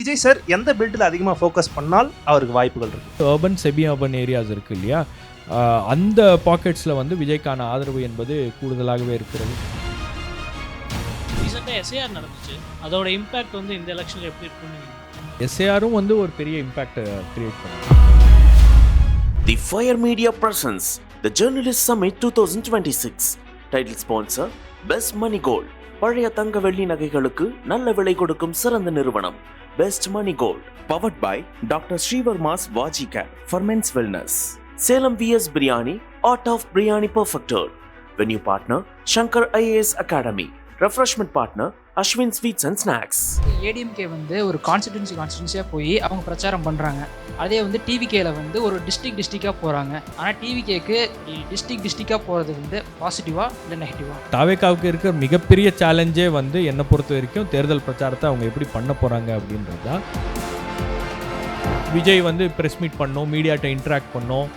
Vijay sir எந்த பெல்ட்டில் அதிகமாக focus பண்ணால் அவருக்கு வாய்ப்புகள் இருக்குது? அர்பன் செமி அர்பன் ஏரியாஸ் இருக்குது இல்லையா, அந்த பாக்கெட்ஸில் வந்து விஜய்க்கான ஆதரவு என்பது கூடுதலாகவே இருக்கிறது. ரீசெண்டாக எஸ்ஏஆர் நடந்துச்சு, அதோட இம்பாக்ட் வந்து இந்த எலெக்ஷனில் எப்படி இருக்குன்னு எஸ்ஏஆரும் வந்து ஒரு பெரிய இம்பாக்ட் கிரியேட் பண்ணும். The Fire Media presents the Journalist Summit 2026. Title sponsor Best Money Gold. பழைய தங்க வெள்ளி நகைகளுக்கு நல்ல விலை கொடுக்கும் சிறந்த நிறுவனம் Best Money Gold. Powered by Dr. Srivarma's Vajika for Men's Wellness. Salem VS Biryani, Art of Biryani Perfected. Venue partner Shankar IAS Academy. Refreshment partner Ashwin sweets and snacks. ADMK வந்து ஒரு கான்ஸ்டிடியூன்சியாக போய் அவங்க பிரச்சாரம் பண்ணுறாங்க. அதே வந்து டிவிகேல வந்து ஒரு டிஸ்ட்ரிக்டாக போகிறாங்க. ஆனால் டிவிகேக்கு டிஸ்ட்ரிக்டாக போகிறது வந்து பாசிட்டிவாக இல்லை நெகட்டிவாக? தாவேக்காவுக்கு இருக்கிற மிகப்பெரிய சேலஞ்சே வந்து என்னை பொறுத்த வரைக்கும் தேர்தல் பிரச்சாரத்தை அவங்க எப்படி பண்ண போகிறாங்க அப்படின்றது தான். விஜய் வந்து ப்ரெஸ் மீட் பண்ணணும், மீடியாட்ட இன்ட்ராக்ட் பண்ணணும்,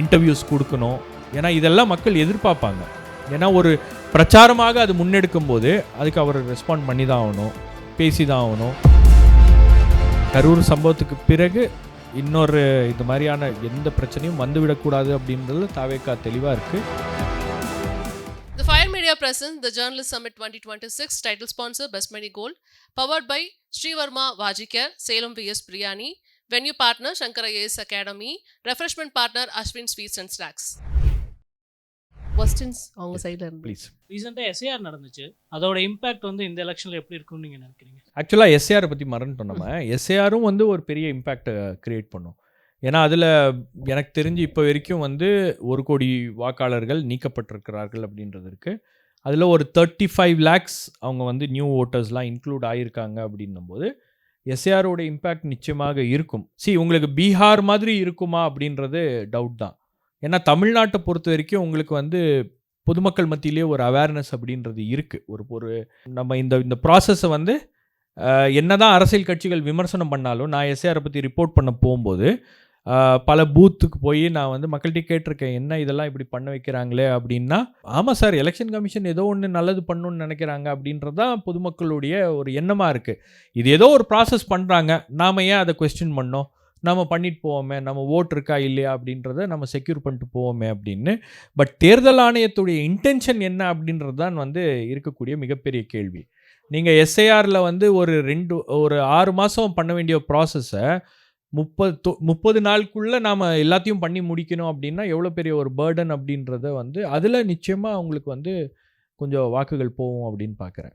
இன்டர்வியூஸ் கொடுக்கணும். ஏன்னா இதெல்லாம் மக்கள் எதிர்பார்ப்பாங்க. ஏன்னா ஒரு பிரச்சாரமாக அது முன்னெடுக்கும் போது அதுக்கு அவர் ரெஸ்பாண்ட் பண்ணி தான் ஆகணும், பேசி தான் ஆகணும். கரூர் சம்பவத்துக்கு பிறகு இன்னொரு இது மாதிரியான எந்த பிரச்சனையும் வந்துவிடக்கூடாது அப்படின்றதுல தாவேக்கா தெளிவாக இருக்குது. The Fire Media presents the Journalist Summit 2026. Title sponsor Best Money Gold. Powered by Srivarma Vajika, Salem VS Biryani. Venue partner Shankar IAS Academy. Refreshment partner Ashwin Sweets and Snacks. Questions அவங்க சைடில் இருந்து please. ரீசெண்டாக SAR நடந்துச்சு, அதோட impact வந்து இந்த எலெக்ஷனில் எப்படி இருக்குன்னு நீங்கள் நினைக்கிறீங்க? ஆக்சுவலாக எஸ்ஏஆரை பற்றி மறந்துட்டோம் நம்ம. எஸ்ஏஆரும் வந்து ஒரு பெரிய இம்பேக்டை க்ரியேட் பண்ணும். ஏன்னா அதில் எனக்கு தெரிஞ்சு இப்போ வரைக்கும் வந்து 1 கோடி வாக்காளர்கள் நீக்கப்பட்டிருக்கிறார்கள் அப்படின்றது இருக்குது. அதில் ஒரு 35 lakhs அவங்க வந்து நியூ ஓட்டர்ஸ்லாம் இன்க்ளூட் ஆகியிருக்காங்க அப்படின்னும்போது எஸ்ஏஆரோட இம்பேக்ட் நிச்சயமாக இருக்கும். உங்களுக்கு பீகார் மாதிரி இருக்குமா அப்படின்றது டவுட் தான். ஏன்னா தமிழ்நாட்டை பொறுத்த வரைக்கும் உங்களுக்கு வந்து பொதுமக்கள் மத்தியிலே ஒரு அவேர்னஸ் அப்படின்றது இருக்குது. ஒரு நம்ம இந்த ப்ராசஸை வந்து என்னதான் அரசியல் கட்சிகள் விமர்சனம் பண்ணாலும், நான் எஸ்ஏஆரை பற்றி ரிப்போர்ட் பண்ண போகும்போது பல பூத்துக்கு போய் நான் வந்து மக்கள்கிட்ட கேட்டிருக்கேன், என்ன இதெல்லாம் இப்படி பண்ண வைக்கிறாங்களே அப்படின்னா, ஆமாம் சார், எலெக்ஷன் கமிஷன் ஏதோ ஒன்று நல்லது பண்ணணும்னு நினைக்கிறாங்க அப்படின்றது தான் பொதுமக்களுடைய ஒரு எண்ணமாக இருக்குது. இது ஏதோ ஒரு ப்ராசஸ் பண்ணுறாங்க, நாம் ஏன் அதை கொஸ்டின் பண்ணோம், நம்ம பண்ணிட்டு போவோமே, நம்ம ஓட் இருக்கா இல்லையா அப்படின்றத நம்ம செக்யூர் பண்ணிட்டு போவோமே அப்படின்னு. பட் தேர்தல் ஆணையத்துடைய இன்டென்ஷன் என்ன அப்படின்றது தான் வந்து இருக்கக்கூடிய மிகப்பெரிய கேள்வி. நீங்கள் எஸ்ஐஆரில் வந்து ஒரு 6 மாதம் பண்ண வேண்டிய ப்ராசஸை 30 நாளுக்குள்ளே நாம் எல்லாத்தையும் பண்ணி முடிக்கணும் அப்படின்னா எவ்வளோ பெரிய ஒரு பேர்டன் அப்படின்றத வந்து அதில் நிச்சயமாக அவங்களுக்கு வந்து கொஞ்சம் வாக்குகள் போகும் அப்படின்னு பார்க்குறேன்.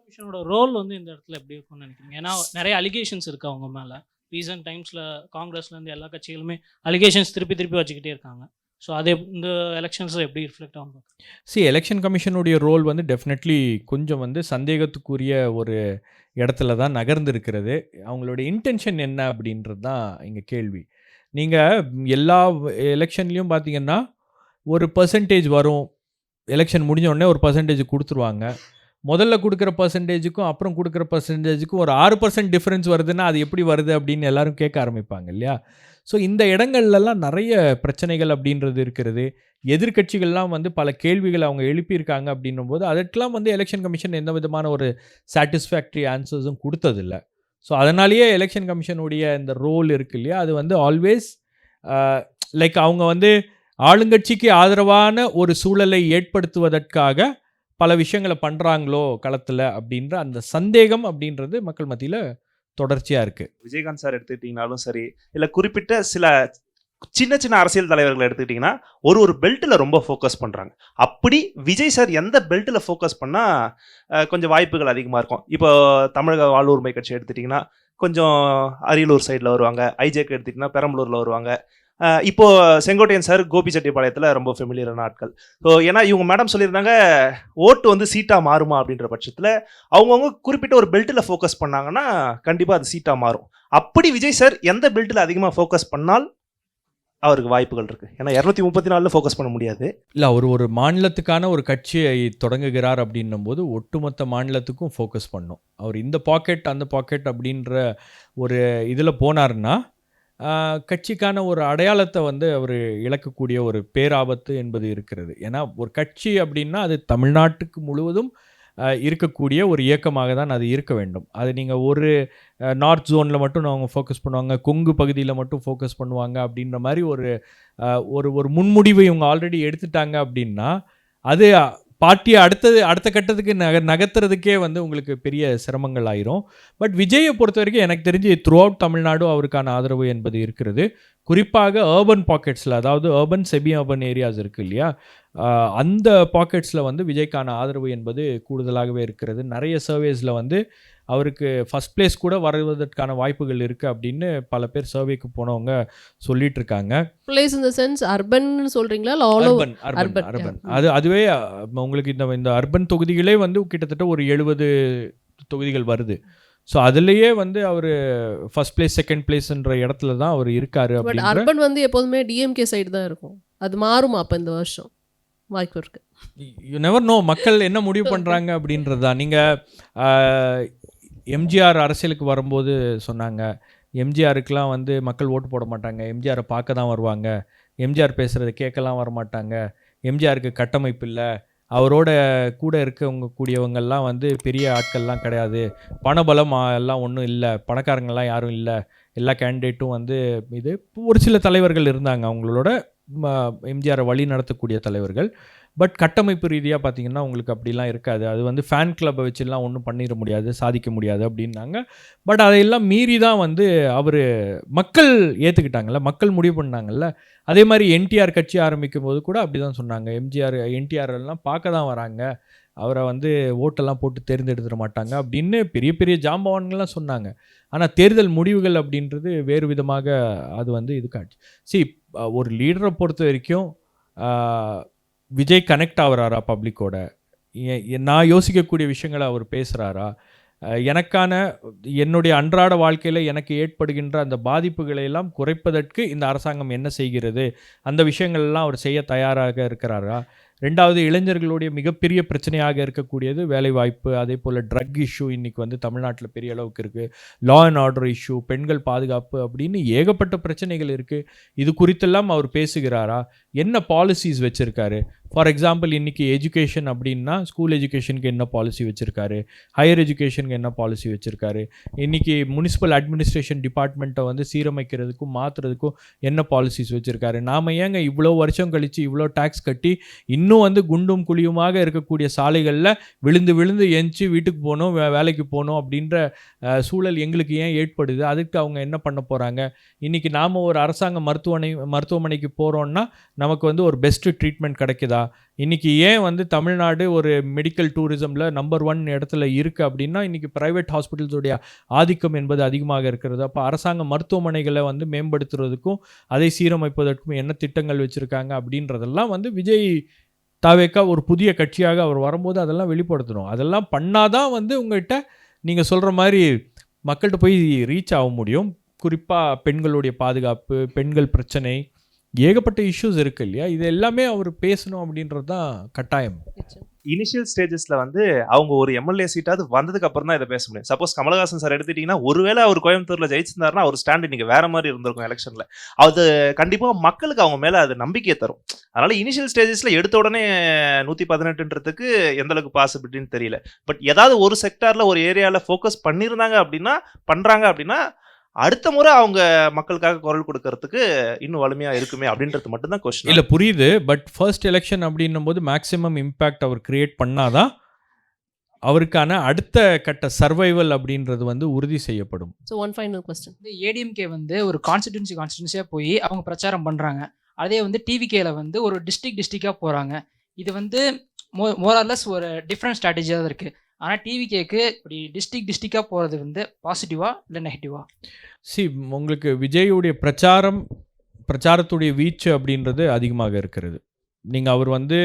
கமிஷனோட ரோல் வந்து இந்த இடத்துல எப்படி இருக்கும்னு நினைக்கிறீங்க? ஏன்னா நிறைய அலிகேஷன்ஸ் இருக்குது அவங்க மேலே. ரீசன்ட் டைம்ஸில் காங்கிரஸ்லேருந்து எல்லா கட்சிகளுமே அலிகேஷன்ஸ் திருப்பி வச்சுக்கிட்டே இருக்காங்க. ஸோ அது இந்த எலெக்ஷன்ஸில் எப்படி ரிஃப்ளெக்ட் ஆகும்? எலெக்ஷன் கமிஷனுடைய ரோல் வந்து டெஃபினெட்லி கொஞ்சம் வந்து சந்தேகத்துக்குரிய ஒரு இடத்துல தான் நகர்ந்துருக்கிறது. அவங்களுடைய இன்டென்ஷன் என்ன அப்படின்றது தான் இங்கே கேள்வி. நீங்கள் எல்லா எலெக்ஷன்லேயும் பார்த்தீங்கன்னா ஒரு பர்சன்டேஜ் வரும், எலெக்ஷன் முடிஞ்ச உடனே ஒரு பர்சன்டேஜ் கொடுத்துருவாங்க. முதல்ல கொடுக்குற பர்சன்டேஜுக்கும் அப்புறம் கொடுக்குற பர்சன்டேஜுக்கும் ஒரு 6% டிஃப்ரென்ஸ் வருதுன்னா அது எப்படி வருது அப்படின்னு எல்லாரும் கேட்க ஆரம்பிப்பாங்க இல்லையா? ஸோ இந்த இடங்கள்லாம் நிறைய பிரச்சனைகள் அப்படின்றது இருக்கிறது. எதிர்கட்சிகள்லாம் வந்து பல கேள்விகள் அவங்க எழுப்பியிருக்காங்க அப்படின்னும் போது அதற்கெல்லாம் வந்து எலெக்ஷன் கமிஷன் எந்த விதமான ஒரு சாட்டிஸ்ஃபேக்டரி ஆன்சர்ஸும் கொடுத்ததில்லை. ஸோ அதனாலேயே எலெக்ஷன் கமிஷனுடைய இந்த ரோல் இருக்கு இல்லையா, அது வந்து ஆல்வேஸ் லைக் அவங்க வந்து ஆளுங்கட்சிக்கு ஆதரவான ஒரு சூழலை ஏற்படுத்துவதற்காக பல விஷயங்களை பண்ணுறாங்களோ களத்தில் அப்படின்ற அந்த சந்தேகம் அப்படின்றது மக்கள் மத்தியில் தொடர்ச்சியாக இருக்குது. விஜயகாந்த் சார் எடுத்துக்கிட்டிங்கனாலும் சரி, இல்லை குறிப்பிட்ட சில சின்ன அரசியல் தலைவர்களை எடுத்துக்கிட்டிங்கன்னா ஒரு பெல்ட்டில் ரொம்ப ஃபோக்கஸ் பண்ணுறாங்க. அப்படி விஜய் சார் எந்த பெல்ட்டில் ஃபோக்கஸ் பண்ணால் கொஞ்சம் வாய்ப்புகள் அதிகமாக இருக்கும்? இப்போ தமிழக வாழ்வுரிமை கட்சி எடுத்துட்டிங்கன்னா கொஞ்சம் அரியலூர் சைடில் வருவாங்க, ஐஜேக்கு எடுத்துக்கிட்டிங்கன்னா பெரம்பலூரில் வருவாங்க. இப்போ செங்கோட்டையன் சார் கோபிச்செட்டிப்பாளையத்தில் ரொம்ப ஃபெமிலியரான ஆட்கள். ஸோ ஏன்னா இவங்க மேடம் சொல்லியிருந்தாங்க ஓட்டு வந்து சீட்டாக மாறுமா அப்படின்ற பட்சத்தில் அவங்கவுங்க குறிப்பிட்ட ஒரு பெல்ட்டில் ஃபோக்கஸ் பண்ணாங்கன்னா கண்டிப்பாக அது சீட்டாக மாறும். அப்படி விஜய் சார் எந்த பெல்ட்டில் அதிகமாக ஃபோக்கஸ் பண்ணால் அவருக்கு வாய்ப்புகள் இருக்குது? ஏன்னா 234 ஃபோக்கஸ் பண்ண முடியாது இல்லை. ஒரு மாநிலத்துக்கான ஒரு கட்சியை தொடங்குகிறார் அப்படின்னும் போது ஒட்டுமொத்த மாநிலத்துக்கும் ஃபோக்கஸ் பண்ணும். அவர் இந்த பாக்கெட் அந்த பாக்கெட் அப்படின்ற ஒரு இதில் போனார்னா கட்சிக்கான ஒரு அடையாளத்தை வந்து அவர் இழக்கக்கூடிய ஒரு பேராபத்து என்பது இருக்கிறது. ஏன்னா ஒரு கட்சி அப்படின்னா அது தமிழ்நாட்டுக்கு முழுவதும் இருக்கக்கூடிய ஒரு இயக்கமாக தான் அது இருக்க வேண்டும். அது நீங்கள் ஒரு நார்த் ஜோனில் மட்டும் அவங்க ஃபோக்கஸ் பண்ணுவாங்க, கொங்கு பகுதியில் மட்டும் ஃபோக்கஸ் பண்ணுவாங்க அப்படின்ற மாதிரி ஒரு ஒரு முன்முடிவை இவங்க ஆல்ரெடி எடுத்துட்டாங்க அப்படின்னா அது பார்ட்டியை அடுத்த கட்டத்துக்கு நகர்த்துறதுக்கே வந்து உங்களுக்கு பெரிய சிரமங்கள் ஆயிரும். பட் விஜயை பொறுத்த வரைக்கும் எனக்கு தெரிஞ்சு த்ரூ அவுட் தமிழ்நாடு அவருக்கான ஆதரவு என்பது இருக்கிறது. குறிப்பாக அர்பன் பாக்கெட்ஸில், அதாவது அர்பன் செமி அர்பன் ஏரியாஸ் இருக்குது இல்லையா, அந்த பாக்கெட்ஸில் வந்து விஜய்க்கான ஆதரவு என்பது கூடுதலாகவே இருக்கிறது. நிறைய சர்வேஸில் வந்து அவருக்கு ஃபஸ்ட் பிளேஸ் கூட வருவதற்கான வாய்ப்புகள் இருக்குது அப்படின்னு பல பேர் சர்வேக்கு போனவங்க சொல்லிட்டு இருக்காங்க. Place in the sense urban சொல்றீங்களா இல்ல ஆல் ஓவர்? அர்பன் அதுவே உங்களுக்கு இந்த அர்பன் தொகுதிகளே வந்து கிட்டத்தட்ட ஒரு 70 தொகுதிகள் வருது. ஸோ அதுலேயே வந்து அவர் ஃபர்ஸ்ட் பிளேஸ் செகண்ட் பிளேஸ்ன்ற இடத்துல தான் அவர் இருக்காரு. பட் அர்பன் வந்து எப்போதுமே டிஎம்கே சைடு தான் இருக்கும். அது மாறுமா அப்போ இந்த வருஷம்? வாய்ப்பு இருக்கு. யூ நெவர் நோ, மக்கள் என்ன முடிவு பண்ணுறாங்க அப்படின்றது தான். நீங்கள் எம்ஜிஆர் அரசியலுக்கு வரும்போது சொன்னாங்க, எம்ஜிஆருக்கெலாம் வந்து மக்கள் ஓட்டு போட மாட்டாங்க, எம்ஜிஆரை பார்க்க தான் வருவாங்க, எம்ஜிஆர் பேசுகிறத கேட்கலாம் வரமாட்டாங்க, எம்ஜிஆருக்கு கட்டமைப்பு இல்லை, அவரோட கூட கூடியவங்கெல்லாம் வந்து பெரிய ஆட்கள்லாம் கிடையாது, பணபலம் எல்லாம் ஒன்றும் இல்லை, பணக்காரங்கள்லாம் யாரும் இல்லை, எல்லா கேண்டிடேட்டும் வந்து இது ஒரு சில தலைவர்கள் இருந்தாங்க அவங்களோட எம்ஜிஆரை வழி நடத்தக்கூடிய தலைவர்கள். பட் கட்டமைப்பு ரீதியாக பார்த்தீங்கன்னா உங்களுக்கு அப்படிலாம் இருக்காது. அது வந்து ஃபேன் கிளப்பை வச்சுலாம் ஒன்றும் பண்ணிட முடியாது, சாதிக்க முடியாது அப்படின்னாங்க. பட் அதையெல்லாம் மீறி தான் வந்து அவர் மக்கள் ஏற்றுக்கிட்டாங்கல்ல, மக்கள் முடிவு பண்ணாங்கல்ல. அதே மாதிரி என்டிஆர் கட்சி ஆரம்பிக்கும் போது கூட அப்படி தான் சொன்னாங்க, என்டிஆர் எல்லாம் பார்க்க தான் வராங்க, அவரை வந்து ஓட்டெல்லாம் போட்டு தேர்ந்தெடுத்துட மாட்டாங்க அப்படின்னு பெரிய பெரிய ஜாம்பவான்கள்லாம் சொன்னாங்க. ஆனால் தேர்தல் முடிவுகள் அப்படின்றது வேறு விதமாக அது வந்து இது காட்சி. ஒரு லீடரை பொறுத்த வரைக்கும் விஜய் கனெக்ட் ஆகிறாரா பப்ளிக்கோட, நான் யோசிக்கக்கூடிய விஷயங்களை அவர் பேசுகிறாரா, என்னுடைய அன்றாட வாழ்க்கையில் எனக்கு ஏற்படுகின்ற அந்த பாதிப்புகளை எல்லாம் குறைப்பதற்கு இந்த அரசாங்கம் என்ன செய்கிறது, அந்த விஷயங்கள்லாம் அவர் செய்ய தயாராக இருக்கிறாரா. ரெண்டாவது, இளைஞர்களுடைய மிகப்பெரிய பிரச்சனையாக இருக்கக்கூடியது வேலைவாய்ப்பு, அதே போல் ட்ரக் இஷ்யூ இன்றைக்கி வந்து தமிழ்நாட்டில் பெரிய அளவுக்கு இருக்குது, லா அண்ட் ஆர்டர் இஷ்யூ, பெண்கள் பாதுகாப்பு அப்படின்னு ஏகப்பட்ட பிரச்சனைகள் இருக்குது. இது குறித்தெல்லாம் அவர் பேசுகிறாரா, என்ன பாலிசிஸ் வச்சுருக்காரு. ஃபார் எக்ஸாம்பிள் இன்றைக்கி எஜுகேஷன் அப்படின்னா ஸ்கூல் எஜுகேஷனுக்கு என்ன பாலிசி வச்சுருக்காரு, ஹையர் எஜுகேஷனுக்கு என்ன பாலிசி வச்சுருக்காரு, இன்றைக்கி முனிசிபல் அட்மினிஸ்ட்ரேஷன் டிபார்ட்மெண்ட்டை வந்து சீரமைக்கிறதுக்கும் மாற்றுறதுக்கும் என்ன பாலிசிஸ் வச்சுருக்காரு. நாம் ஏங்க இவ்வளோ வருஷம் கழித்து இவ்வளோ டேக்ஸ் கட்டி இன்னும் வந்து குண்டும் குழியுமாக இருக்கக்கூடிய சாலைகளில் விழுந்து எஞ்சி வீட்டுக்கு போகணும், வேலைக்கு போகணும் அப்படின்ற சூழல் எங்களுக்கு ஏன் ஏற்படுது, அதுக்கு அவங்க என்ன பண்ண போகிறாங்க. இன்றைக்கி நாம் ஒரு அரசாங்க மருத்துவமனைக்கு போகிறோன்னா நமக்கு வந்து ஒரு பெஸ்ட்டு ட்ரீட்மெண்ட் கிடைக்குதா. இன்றைக்கி ஏன் வந்து தமிழ்நாடு ஒரு மெடிக்கல் டூரிசமில் நம்பர் 1 இடத்துல இருக்குது அப்படின்னா இன்றைக்கி ப்ரைவேட் ஹாஸ்பிட்டல்ஸுடைய ஆதிக்கம் என்பது அதிகமாக இருக்கிறது. அப்போ அரசாங்க மருத்துவமனைகளை வந்து மேம்படுத்துறதுக்கும் அதை சீரமைப்பதற்கும் என்ன திட்டங்கள் வச்சுருக்காங்க அப்படின்றதெல்லாம் வந்து விஜய் தாவேக்கா ஒரு புதிய கட்சியாக அவர் வரும்போது அதெல்லாம் வெளிப்படுத்தணும். அதெல்லாம் பண்ணாதான் வந்து உங்கள்கிட்ட நீங்கள் சொல்கிற மாதிரி மக்கள்கிட்ட போய் ரீச் ஆக முடியும். குறிப்பாக பெண்களுடைய பாதுகாப்பு, பெண்கள் பிரச்சனை, ஏகப்பட்ட இஷ்யூஸ் இருக்கு இல்லையா, இது எல்லாமே அவர் பேசணும் அப்படின்றது தான் கட்டாயம். இனிஷியல் ஸ்டேஜஸில் வந்து அவங்க ஒரு எம்எல்ஏ சீட்டாவது வந்ததுக்கு அப்புறம் தான் இதை பேச முடியும். சப்போஸ் கமலஹாசன் சார் எடுத்துட்டீங்கன்னா, ஒருவேளை அவர் கோயம்புத்தூரில் ஜெயிச்சிருந்தாருன்னா அவர் ஸ்டாண்ட் இன்னைக்கு வேற மாதிரி இருந்திருக்கும் எலெக்ஷனில். அது கண்டிப்பாக மக்களுக்கு அவங்க மேலே அது நம்பிக்கையை தரும். அதனால இனிஷியல் ஸ்டேஜஸில் எடுத்த உடனே 118ன்றதுக்கு எந்த அளவுக்கு பாசிபிலிட்டின்னு தெரியல. பட் ஏதாவது ஒரு செக்டாரில் ஒரு ஏரியாவில் ஃபோக்கஸ் பண்ணியிருந்தாங்க அப்படின்னா அடுத்த முறை அவங்க மக்களுக்காக குரல் கொடுக்கறதுக்கு இன்னும் வலிமையாக இருக்குமே அப்படின்றது மட்டும்தான் கொஸ்டின். இல்லை புரியுது, பட் ஃபர்ஸ்ட் எலெக்ஷன் அப்படின்னும் போது மேக்ஸிமம் இம்பேக்ட் அவர் கிரியேட் பண்ணாதான் அவருக்கான அடுத்த கட்ட சர்வைவல் அப்படின்றது வந்து உறுதி செய்யப்படும். So one final question. ADMK வந்து ஒரு கான்ஸ்டிடியூன்சியாக போய் அவங்க பிரச்சாரம் பண்ணுறாங்க. அதே வந்து டிவிகேல வந்து ஒரு டிஸ்ட்ரிக்டாக போகிறாங்க. இது வந்து மோரார்லெஸ் ஒரு டிஃப்ரெண்ட் ஸ்ட்ராட்டஜியாக தான் இருக்குது. ஆனால் டிவிகேக்கு இப்படி டிஸ்ட்ரிக்டாக போகிறது வந்து பாசிட்டிவா இல்லை நெகட்டிவா? உங்களுக்கு விஜயுடைய பிரச்சாரத்துடைய வீச்சு அப்படின்றது அதிகமாக இருக்கிறது. நீங்கள் அவர் வந்து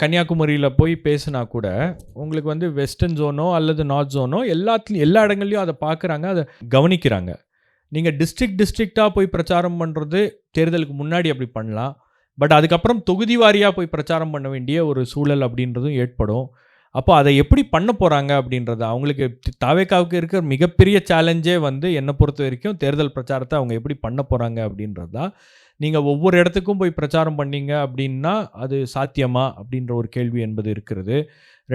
கன்னியாகுமரியில் போய் பேசினா கூட உங்களுக்கு வந்து வெஸ்டர்ன் ஜோனோ அல்லது நார்த் ஜோனோ எல்லா இடங்கள்லையும் அதை பார்க்குறாங்க, அதை கவனிக்கிறாங்க. நீங்கள் டிஸ்ட்ரிக்டாக போய் பிரச்சாரம் பண்ணுறது தேர்தலுக்கு முன்னாடி அப்படி பண்ணலாம். பட் அதுக்கப்புறம் தொகுதி வாரியாக போய் பிரச்சாரம் பண்ண வேண்டிய ஒரு சூழல் அப்படின்றதும் ஏற்படும். அப்போ அதை எப்படி பண்ண போகிறாங்க அப்படின்றது அவங்களுக்கு தாவேக்காவுக்கு இருக்கிற மிகப்பெரிய சேலஞ்சே வந்து என்னை பொறுத்த வரைக்கும் தேர்தல் பிரச்சாரத்தை அவங்க எப்படி பண்ண போகிறாங்க அப்படின்றது தான். நீங்கள் ஒவ்வொரு இடத்துக்கும் போய் பிரச்சாரம் பண்ணீங்க அப்படின்னா அது சாத்தியமா அப்படின்ற ஒரு கேள்வி என்பது இருக்கிறது.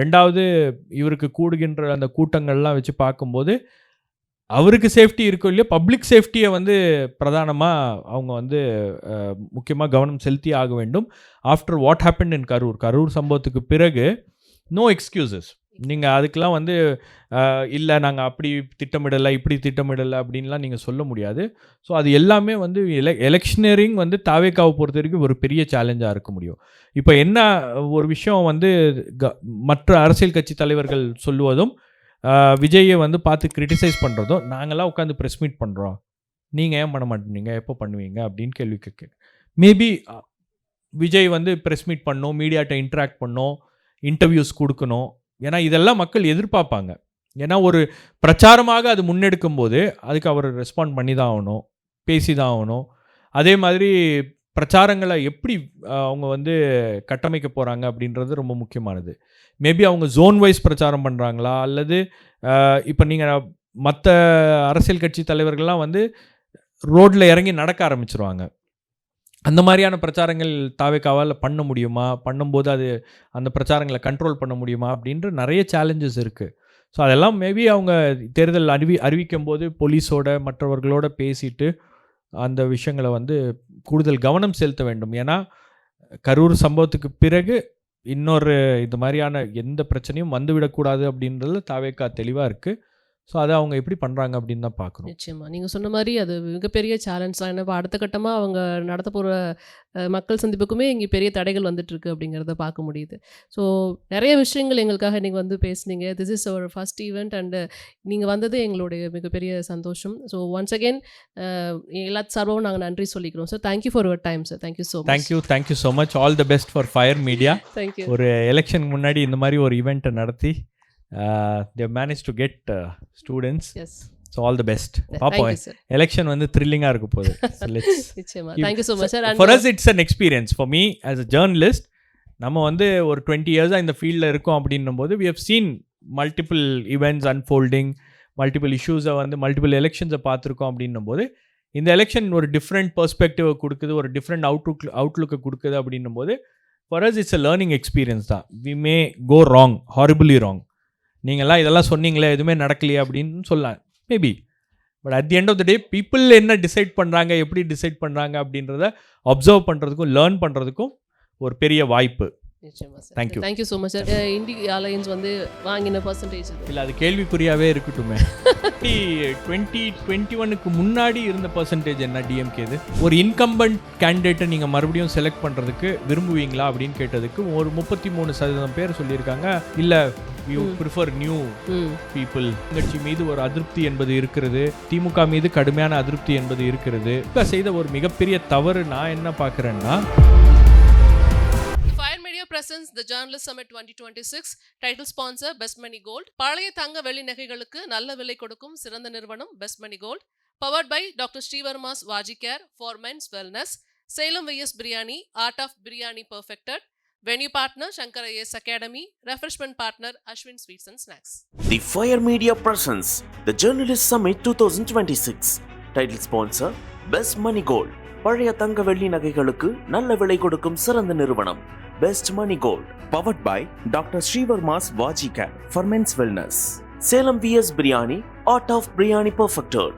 ரெண்டாவது, இவருக்கு கூடுகின்ற அந்த கூட்டங்கள்லாம் வச்சு பார்க்கும்போது அவருக்கு சேஃப்டி இருக்கோ இல்லையோ பப்ளிக் சேஃப்டியை வந்து பிரதானமாக அவங்க வந்து முக்கியமாக கவனம் செலுத்தி ஆக வேண்டும். After what happen in Karur சம்பவத்துக்கு பிறகு நோ எக்ஸ்கியூசஸ். நீங்கள் அதுக்கெலாம் வந்து இல்லை நாங்கள் அப்படி திட்டமிடலை இப்படி திட்டமிடலை அப்படின்லாம் நீங்கள் சொல்ல முடியாது. ஸோ அது எல்லாமே வந்து எலெக்ஷனரிங் வந்து தாவேக்காவை பொறுத்த வரைக்கும் ஒரு பெரிய சேலஞ்சாக இருக்க முடியும். இப்போ என்ன ஒரு விஷயம் வந்து மற்ற அரசியல் கட்சி தலைவர்கள் சொல்லுவதும் விஜயை வந்து பார்த்து கிரிட்டிசைஸ் பண்ணுறதும், நாங்களாம் உட்காந்து ப்ரெஸ் மீட் பண்ணுறோம், நீங்கள் ஏன் பண்ண மாட்டேங்க, எப்போ பண்ணுவீங்க அப்படின்னு கேள்வி கேட்க. மேபி விஜய் வந்து ப்ரெஸ் மீட் பண்ணணும், மீடியாட்ட இன்ட்ராக்ட் பண்ணணும், இன்டர்வியூஸ் கொடுக்கணும். ஏன்னா இதெல்லாம் மக்கள் எதிர்பார்ப்பாங்க. ஏன்னா ஒரு பிரச்சாரமாக அது முன்னெடுக்கும் போது அதுக்கு அவர் ரெஸ்பாண்ட் பண்ணி தான் ஆகணும், பேசி தான் ஆகணும். அதே மாதிரி பிரச்சாரங்களை எப்படி அவங்க வந்து கட்டமைக்க போகிறாங்க அப்படின்றது ரொம்ப முக்கியமானது. மேபி அவங்க ஜோன் வைஸ் பிரச்சாரம் பண்ணுறாங்களா, அல்லது இப்போ நீங்கள் மற்ற அரசியல் கட்சி தலைவர்கள்லாம் வந்து ரோட்டில் இறங்கி நடக்க ஆரம்பிச்சிருவாங்க. அந்த மாதிரியான பிரச்சாரங்கள் தாவேக்காவால் பண்ண முடியுமா, பண்ணும்போது அது அந்த பிரச்சாரங்களை கண்ட்ரோல் பண்ண முடியுமா அப்படின்ற நிறைய சேலஞ்சஸ் இருக்குது. ஸோ அதெல்லாம் மேபி அவங்க தேர்தல் அறிவிக்கும் போது போலீஸோட மற்றவர்களோட பேசிட்டு அந்த விஷயங்களை வந்து கூடுதல் கவனம் செலுத்த வேண்டும். ஏன்னா கரூர் சம்பவத்துக்கு பிறகு இன்னொரு இது மாதிரியான எந்த பிரச்சனையும் வந்துவிடக்கூடாது அப்படின்றதுல தாவேக்கா தெளிவாக இருக்குது. ஸோ அதை அவங்க எப்படி பண்ணுறாங்க அப்படின்னு தான் பார்க்கணும். நிச்சயமாக நீங்கள் சொன்ன மாதிரி அது மிகப்பெரிய சேலஞ்ச் தான். ஏன்னா இப்போ அடுத்த கட்டமாக அவங்க நடத்த போகிற மக்கள் சந்திப்புக்குமே இங்கே பெரிய தடைகள் வந்துட்டுருக்கு அப்படிங்கிறத பார்க்க முடியுது. ஸோ நிறைய விஷயங்கள் எங்களுக்காக நீங்கள் வந்து பேசுனீங்க. This is our first event and நீங்கள் வந்தது எங்களுடைய மிகப்பெரிய சந்தோஷம். ஸோ ஒன்ஸ் அகெயின் எல்லா சார்பாகவும் நாங்கள் நன்றி சொல்லிக்கிறோம் sir. Thank you for your time sir. Thank you so much. Thank you so much. All the best for fire media. Thank you. ஒரு எலெக்ஷனுக்கு முன்னாடி இந்த மாதிரி ஒரு ஈவெண்ட்டை நடத்தி they managed to get students. Yes. So all the best. Thank you sir. Election வந்து thrilling-ஆ இருக்க போகுது. So let's நிச்சயமா. Thank you so much sir. For us it's an experience. For me as a journalist, நம்ம வந்து ஒரு 20 years இந்த ஃபீல்டில் இருக்கோம் அப்படின்னும் போது we have seen multiple events unfolding, multiple issues-ஐ வந்து multiple elections-ஐ பார்த்துருக்கோம் அப்படின்னும் போது இந்த எலெக்ஷன் ஒரு டிஃப்ரெண்ட் பெர்ஸ்பெக்டிவை கொடுக்குது, ஒரு டிஃப்ரெண்ட் அவுட்லுக்கை கொடுக்குது அப்படின்னும் போது for us it's a learning experience தான். We may go wrong, horribly wrong. நீங்கள்லாம் இதெல்லாம் சொன்னீங்களே எதுவுமே நடக்கலையே அப்படின்னு சொல்லலாம் maybe. But at the end of the day people என்ன டிசைட் பண்ணுறாங்க, எப்படி டிசைட் பண்ணுறாங்க அப்படின்றத அப்சர்வ் பண்ணுறதுக்கும் லேர்ன் பண்ணுறதுக்கும் ஒரு பெரிய வாய்ப்பு. நிச்சயமா sir. Thank you. Thank you so much sir. INDI alliance வந்து வாங்கின பர்சன்டேஜ் இல்லை அது கேள்விக்குறியாகவே இருக்கட்டுமே. 2021க்கு முன்னாடி இருந்த பர்சன்டேஜ் என்ன டிஎம்கேது? ஒரு இன்கம்பன்ட் கேண்டிடேட்டை நீங்கள் மறுபடியும் செலக்ட் பண்ணுறதுக்கு விரும்புவீங்களா அப்படின்னு கேட்டதுக்கு ஒரு 33% பேர் சொல்லியிருக்காங்க இல்லை யூ ப்ரிஃபர் நியூ பீப்புள். கட்சி மீது ஒரு அதிருப்தி என்பது இருக்கிறது, திமுக மீது கடுமையான அதிருப்தி என்பது இருக்கிறது. இப்போ செய்த ஒரு மிகப்பெரிய தவறு நான் என்ன பார்க்குறேன்னா, presents the Journalist Summit 2026 title sponsor Best Money Gold. பழைய தங்க வெள்ளி நகைகளுக்கு நல்ல விலை கொடுக்கும் சிறந்த நிறுவனம் Best Money Gold. Powered by Dr. Srivarma's Vajicare for Men's Wellness. Salem VS Biryani, Art of Biryani Perfected. Venue partner Shankara AS Academy. Refreshment partner Ashwin Sweets and Snacks. The Fire Media presents the Journalist Summit 2026. Title sponsor Best Money Gold. பழைய தங்க வெள்ளி நகைகளுக்கு நல்ல விலை கொடுக்கும் சிறந்த நிறுவனம் Best Money Gold. Powered by Dr. Srivarma's Vajicare for Men's Wellness. Salem VS Biryani, Art of Biryani Perfected.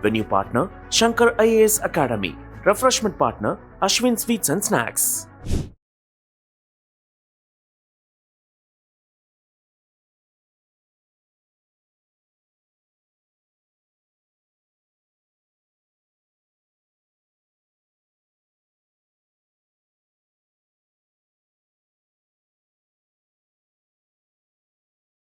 Venue partner Shankar IAS Academy. Refreshment partner Ashwin Sweets and Snacks.